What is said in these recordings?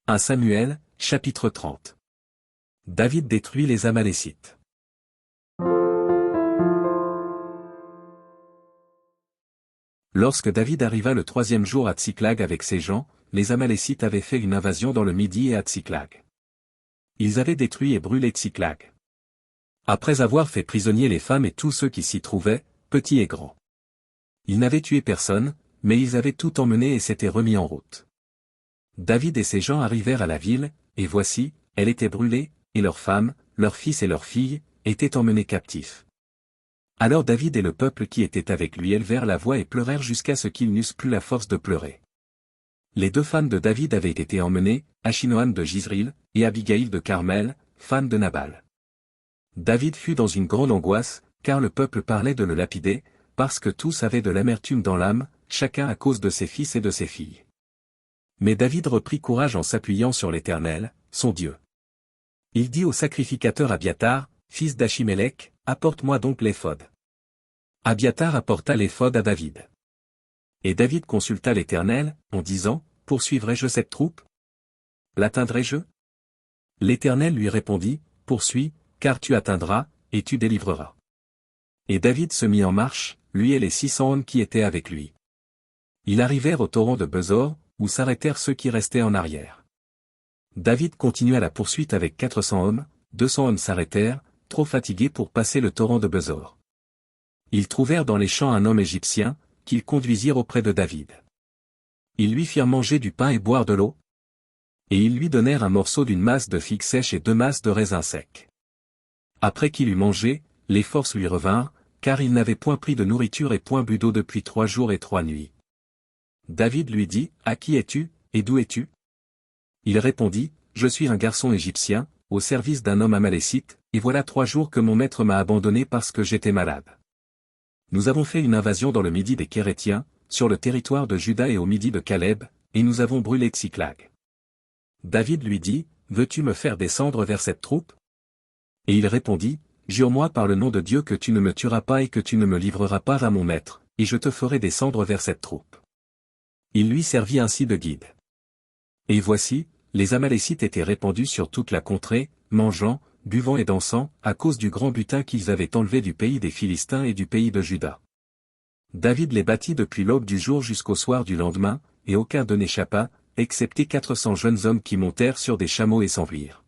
1 Samuel, chapitre 30. David détruit les Amalécites. Lorsque David arriva le 3e jour à Tsiklag avec ses gens, les Amalécites avaient fait une invasion dans le Midi et à Tsiklag. Ils avaient détruit et brûlé Tsiklag. Après avoir fait prisonnier les femmes et tous ceux qui s'y trouvaient, petits et grands. Ils n'avaient tué personne, mais ils avaient tout emmené et s'étaient remis en route. David et ses gens arrivèrent à la ville, et voici, elle était brûlée, et leurs femmes, leurs fils et leurs filles, étaient emmenés captifs. Alors David et le peuple qui était avec lui élevèrent la voix et pleurèrent jusqu'à ce qu'ils n'eussent plus la force de pleurer. Les 2 femmes de David avaient été emmenées, Achinoam de Jizril, et Abigaïl de Carmel, femme de Nabal. David fut dans une grande angoisse, car le peuple parlait de le lapider, parce que tous avaient de l'amertume dans l'âme, chacun à cause de ses fils et de ses filles. Mais David reprit courage en s'appuyant sur l'Éternel, son Dieu. Il dit au sacrificateur Abiathar, fils d'Achimélec, apporte-moi donc l'éphod. Abiathar apporta l'éphod à David. Et David consulta l'Éternel, en disant, poursuivrai-je cette troupe? L'atteindrai-je? L'Éternel lui répondit, poursuis, car tu atteindras, et tu délivreras. Et David se mit en marche, lui et les 600 hommes qui étaient avec lui. Ils arrivèrent au torrent de Besor, où s'arrêtèrent ceux qui restaient en arrière. David continua la poursuite avec 400 hommes, 200 hommes s'arrêtèrent, trop fatigués pour passer le torrent de Besor. Ils trouvèrent dans les champs un homme égyptien, qu'ils conduisirent auprès de David. Ils lui firent manger du pain et boire de l'eau. Et ils lui donnèrent un morceau d'une masse de figues sèches et 2 masses de raisins secs. Après qu'il eut mangé, les forces lui revinrent, car il n'avait point pris de nourriture et point bu d'eau depuis 3 jours et 3 nuits. David lui dit, à qui es-tu, et d'où es-tu? Il répondit, je suis un garçon égyptien, au service d'un homme amalécite, et voilà 3 jours que mon maître m'a abandonné parce que j'étais malade. Nous avons fait une invasion dans le Midi des Kérétiens, sur le territoire de Juda et au Midi de Caleb, et nous avons brûlé Tsiklag. David lui dit, veux-tu me faire descendre vers cette troupe? Et il répondit, jure-moi par le nom de Dieu que tu ne me tueras pas et que tu ne me livreras pas à mon maître, et je te ferai descendre vers cette troupe. Il lui servit ainsi de guide. Et voici, les Amalécites étaient répandus sur toute la contrée, mangeant, buvant et dansant, à cause du grand butin qu'ils avaient enlevé du pays des Philistins et du pays de Juda. David les battit depuis l'aube du jour jusqu'au soir du lendemain, et aucun d'eux n'échappa, excepté 400 jeunes hommes qui montèrent sur des chameaux et s'enfuirent.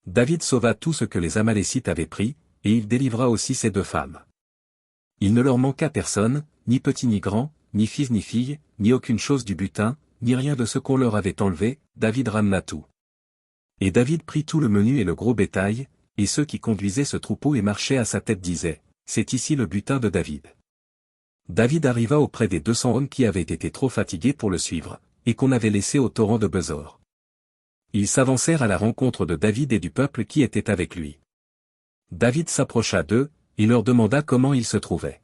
David sauva tout ce que les Amalécites avaient pris, et il délivra aussi ses 2 femmes. Il ne leur manqua personne, ni petit ni grand, ni fils ni fille, ni aucune chose du butin, ni rien de ce qu'on leur avait enlevé, David ramena tout. Et David prit tout le menu et le gros bétail, et ceux qui conduisaient ce troupeau et marchaient à sa tête disaient, c'est ici le butin de David. David arriva auprès des 200 hommes qui avaient été trop fatigués pour le suivre, et qu'on avait laissés au torrent de Besor. Ils s'avancèrent à la rencontre de David et du peuple qui était avec lui. David s'approcha d'eux, et leur demanda comment ils se trouvaient.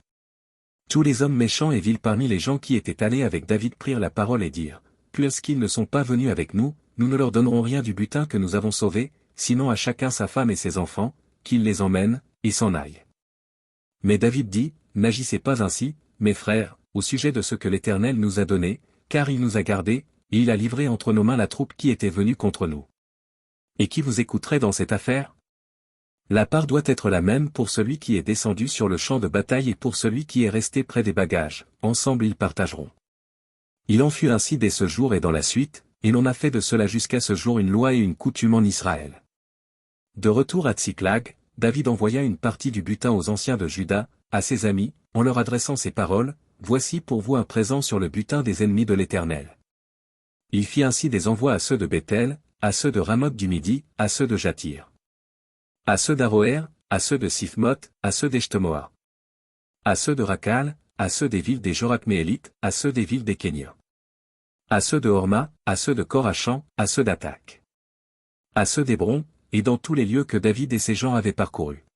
Tous les hommes méchants et vils parmi les gens qui étaient allés avec David prirent la parole et dirent, puisqu'ils ne sont pas venus avec nous, nous ne leur donnerons rien du butin que nous avons sauvé, sinon à chacun sa femme et ses enfants, qu'ils les emmènent, et s'en aillent. Mais David dit, n'agissez pas ainsi, mes frères, au sujet de ce que l'Éternel nous a donné, car il nous a gardés, et il a livré entre nos mains la troupe qui était venue contre nous. Et qui vous écouterait dans cette affaire? La part doit être la même pour celui qui est descendu sur le champ de bataille et pour celui qui est resté près des bagages, ensemble ils partageront. Il en fut ainsi dès ce jour et dans la suite, et l'on a fait de cela jusqu'à ce jour une loi et une coutume en Israël. De retour à Tsiklag, David envoya une partie du butin aux anciens de Juda, à ses amis, en leur adressant ces paroles, voici pour vous un présent sur le butin des ennemis de l'Éternel. Il fit ainsi des envois à ceux de Béthel, à ceux de Ramoth du Midi, à ceux de Jatir. À ceux d'Aroër, à ceux de Siphmoth, à ceux d'Eshtemoa. À ceux de Rakal, à ceux des villes des Jorakméélites, à ceux des villes des Kéniens. À ceux de Horma, à ceux de Korachan, à ceux d'Atak. À ceux d'Hébron, et dans tous les lieux que David et ses gens avaient parcourus.